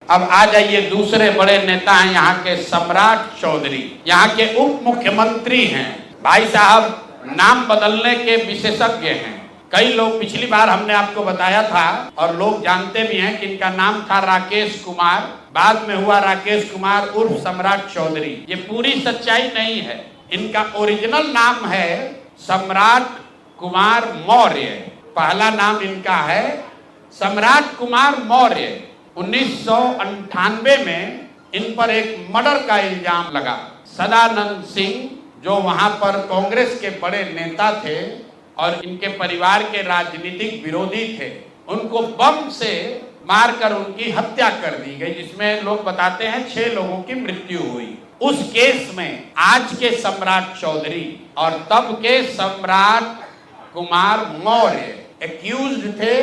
अब आ जाइए, दूसरे बड़े नेता हैं यहाँ के सम्राट चौधरी, यहाँ के उप मुख्यमंत्री हैं। भाई साहब नाम बदलने के विशेषज्ञ हैं। कई लोग, पिछली बार हमने आपको बताया था और लोग जानते भी हैं कि इनका नाम था राकेश कुमार, बाद में हुआ राकेश कुमार उर्फ सम्राट चौधरी। ये पूरी सच्चाई नहीं है। इनका ओरिजिनल नाम है सम्राट कुमार मौर्य। पहला नाम इनका है सम्राट कुमार मौर्य। 1998 में इन पर एक मर्डर का इल्जाम लगा। सदानंद सिंह जो वहां पर कांग्रेस के बड़े नेता थे और इनके परिवार के राजनीतिक विरोधी थे, उनको बम से मारकर उनकी हत्या कर दी गई, जिसमें लोग बताते हैं 6 लोगों की मृत्यु हुई। उस केस में आज के सम्राट चौधरी और तब के सम्राट कुमार मौर्य एक्यूज्ड थे,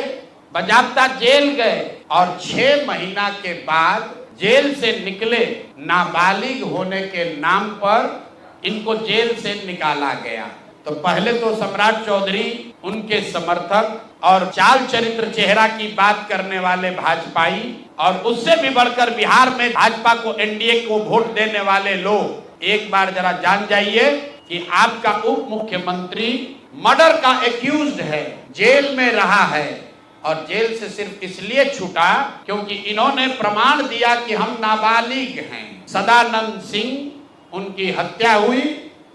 बजाबता जेल गए और 6 महीना के बाद जेल से निकले। नाबालिग होने के नाम पर इनको जेल से निकाला गया। तो पहले तो सम्राट चौधरी, उनके समर्थक और चाल चरित्र चेहरा की बात करने वाले भाजपाई, और उससे भी बढ़कर बिहार में भाजपा को, एनडीए को वोट देने वाले लोग, एक बार जरा जान जाइए कि आपका उप मुख्यमंत्री मर्डर का एक्यूज्ड है, जेल में रहा है और जेल से सिर्फ इसलिए छूटा क्योंकि इन्होंने प्रमाण दिया कि हम नाबालिग हैं। सदानंद सिंह, उनकी हत्या हुई,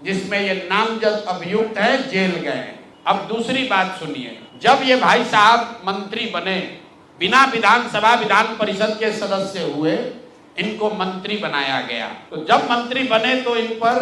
जिसमें ये नामजद अभियुक्त है, जेल गए। अब दूसरी बात सुनिए, जब ये भाई साहब मंत्री बने, बिना विधानसभा विधान परिषद के सदस्य हुए, इनको मंत्री बनाया गया। तो जब मंत्री बने तो इन पर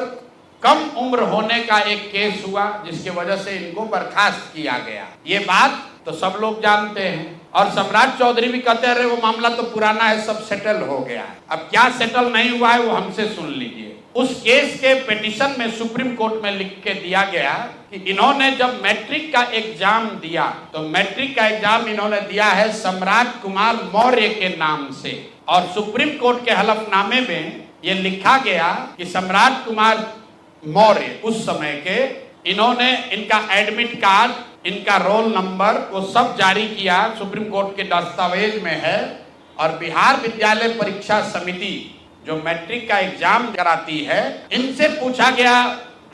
कम उम्र होने का एक केस हुआ, जिसकी वजह से इनको बर्खास्त किया गया। ये बात तो सब लोग जानते हैं और सम्राट चौधरी भी कहते रहे वो मामला तो पुराना है, सब सेटल हो गया है। अब क्या सेटल नहीं हुआ है वो हमसे सुन लीजिए। उस केस के पिटीशन में सुप्रीम कोर्ट में लिख के दिया गया कि इन्होंने जब मैट्रिक का एग्जाम दिया, तो मैट्रिक का एग्जाम इन्होंने दिया है सम्राट कुमार मौर्य के नाम से, और सुप्रीम कोर्ट के हलफनामे में ये लिखा गया कि सम्राट कुमार मौर्य उस समय के, इन्होंने इनका एडमिट कार्ड, इनका रोल नंबर, वो सब जारी किया, सुप्रीम कोर्ट के दस्तावेज में है। और बिहार विद्यालय परीक्षा समिति जो मैट्रिक का एग्जाम कराती है, इनसे पूछा गया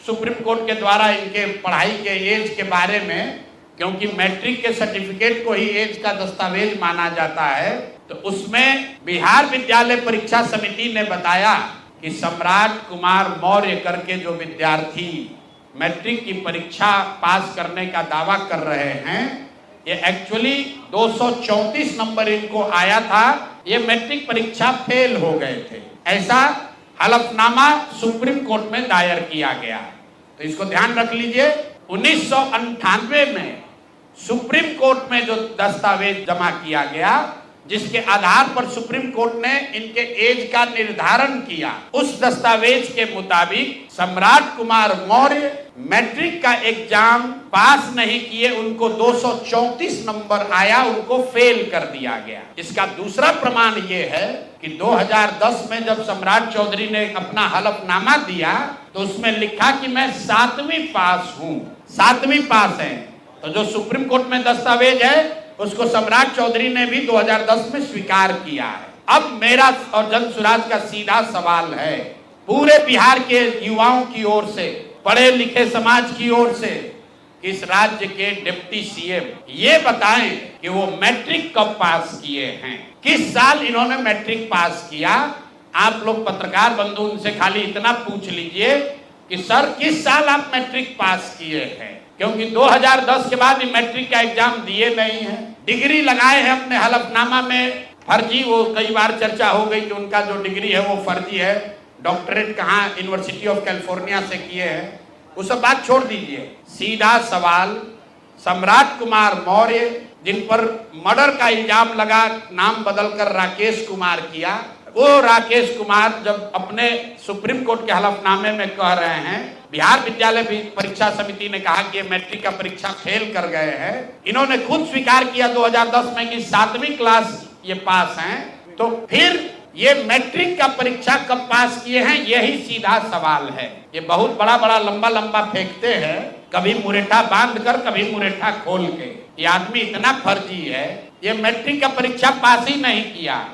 सुप्रीम कोर्ट के द्वारा इनके पढ़ाई के एज के बारे में, क्योंकि मैट्रिक के सर्टिफिकेट को ही एज का दस्तावेज माना जाता है। तो उसमें बिहार विद्यालय परीक्षा समिति ने बताया कि सम्राट कुमार मौर्य करके जो विद्यार्थी मैट्रिक की परीक्षा पास करने का दावा कर रहे हैं, ये एक्चुअली 234 नंबर इनको आया था, ये मैट्रिक परीक्षा फेल हो गए थे। ऐसा हलफनामा सुप्रीम कोर्ट में दायर किया गया। तो इसको ध्यान रख लीजिए। 1998 में सुप्रीम कोर्ट में जो दस्तावेज जमा किया गया, जिसके आधार पर सुप्रीम कोर्ट ने इनके एज का निर्धारण किया, उस दस्तावेज के मुताबिक सम्राट कुमार मौर्य मैट्रिक का एग्जाम पास नहीं किए, उनको 234 नंबर आया, उनको फेल कर दिया गया। इसका दूसरा प्रमाण ये है कि 2010 में जब सम्राट चौधरी ने अपना हलफनामा दिया, तो उसमें लिखा कि मैं 7वीं पास हूँ, 7वीं पास है। तो जो सुप्रीम कोर्ट में दस्तावेज है उसको सम्राट चौधरी ने भी 2010 में स्वीकार किया है। अब मेरा और जन सुराज का सीधा सवाल है पूरे बिहार के युवाओं की ओर से, पढ़े लिखे समाज की ओर से, कि इस राज्य के डिप्टी सीएम ये बताएं कि वो मैट्रिक कब पास किए हैं, किस साल इन्होंने मैट्रिक पास किया। आप लोग पत्रकार बंधु उनसे खाली इतना पूछ लीजिए कि सर किस साल आप मैट्रिक पास किए हैं, क्योंकि 2010 के बाद मैट्रिक का एग्जाम दिए नहीं है। डिग्री लगाए हैं अपने हलफनामा में, फर्जी, वो कई बार चर्चा हो गई कि उनका जो डिग्री है वो फर्जी है, डॉक्टरेट कहाँ यूनिवर्सिटी ऑफ कैलिफोर्निया से किए हैं, वो सब बात छोड़ दीजिए। सीधा सवाल, सम्राट कुमार मौर्य जिन पर मर्डर का इल्जाम लगा, नाम बदलकर राकेश कुमार किया, वो राकेश कुमार जब अपने सुप्रीम कोर्ट के हलफनामे में कह रहे हैं, बिहार विद्यालय परीक्षा समिति ने कहा कि ये मैट्रिक का परीक्षा फेल कर गए हैं, इन्होंने खुद स्वीकार किया 2010 में कि 7वीं क्लास ये पास हैं, तो फिर ये मैट्रिक का परीक्षा कब पास किए हैं, यही सीधा सवाल है। ये बहुत बड़ा बड़ा लंबा लंबा फेंकते हैं, कभी मुरेठा बांध कर, कभी मुरेठा खोल के। ये आदमी इतना फर्जी है, ये मैट्रिक का परीक्षा पास ही नहीं किया।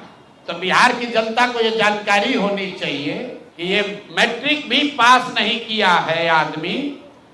तो बिहार की जनता को ये जानकारी होनी चाहिए कि ये मैट्रिक भी पास नहीं किया है आदमी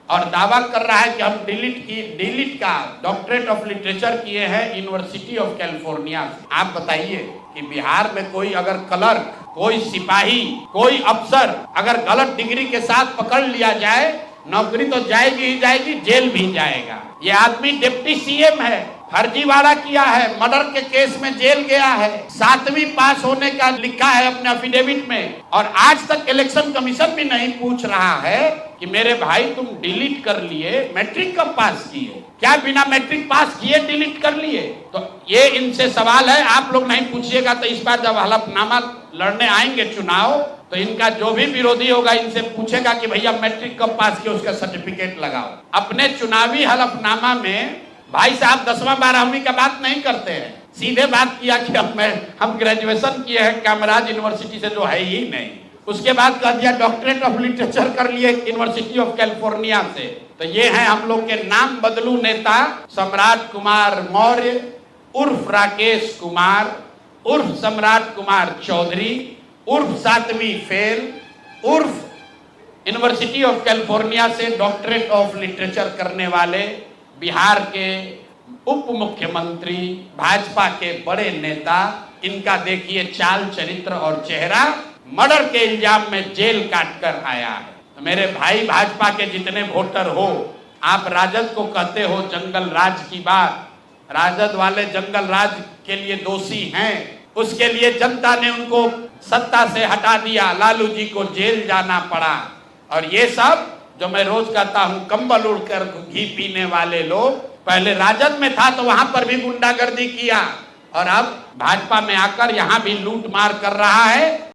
और दावा कर रहा है कि हम डीलिट का डॉक्टरेट ऑफ लिटरेचर किए हैं यूनिवर्सिटी ऑफ कैलिफोर्निया से। आप बताइए कि बिहार में कोई अगर क्लर्क, कोई सिपाही, कोई अफसर अगर गलत डिग्री के साथ पकड़ लिया जाए, नौकरी तो जाएगी ही जाएगी, जेल भी जाएगा। ये आदमी डिप्टी सीएम है, फर्जीवाड़ा किया है, मर्डर के केस में जेल गया है, 7वीं पास होने का लिखा है अपने एफिडेविट में, और आज तक इलेक्शन कमीशन भी नहीं पूछ रहा है कि मेरे भाई तुम डिलीट कर लिए, मैट्रिक कब पास किए? क्या बिना मैट्रिक पास किए डिलीट कर लिए? तो ये इनसे सवाल है, आप लोग नहीं पूछिएगा तो इस बार जब हलफनामा लड़ने आएंगे चुनाव, तो इनका जो भी विरोधी होगा इनसे पूछेगा कि भैया मैट्रिक कब पास किए, उसका सर्टिफिकेट लगाओ। अपने चुनावी हलफनामा में भाई साहब 10वां 12वीं का बात नहीं करते हैं, सीधे बात किया कि हम ग्रेजुएशन किए हैं कामराज यूनिवर्सिटी से, जो है ही नहीं। उसके बाद कह दिया डॉक्टरेट ऑफ लिटरेचर कर लिए यूनिवर्सिटी ऑफ कैलिफोर्निया से। तो ये है हम लोग के नाम बदलू नेता सम्राट कुमार मौर्य उर्फ राकेश कुमार उर्फ सम्राट कुमार चौधरी उर्फ 7वीं फेल उर्फ यूनिवर्सिटी ऑफ कैलिफोर्निया से डॉक्टरेट ऑफ लिटरेचर करने वाले बिहार के उप मुख्यमंत्री, भाजपा के बड़े नेता। इनका देखिए चाल चरित्र और चेहरा, मर्डर के इल्जाम में जेल काट कर आया है। तो मेरे भाई भाजपा के जितने वोटर हो, आप राजद को कहते हो जंगल राज की बात, राजद वाले जंगल राज के लिए दोषी हैं, उसके लिए जनता ने उनको सत्ता से हटा दिया, लालू जी को जेल जाना पड़ा। और ये सब जो मैं रोज कहता हूं, कंबल उड़कर घी पीने वाले लोग, पहले राजद में था तो वहां पर भी गुंडागर्दी किया और अब भाजपा में आकर यहां भी लूट मार कर रहा है।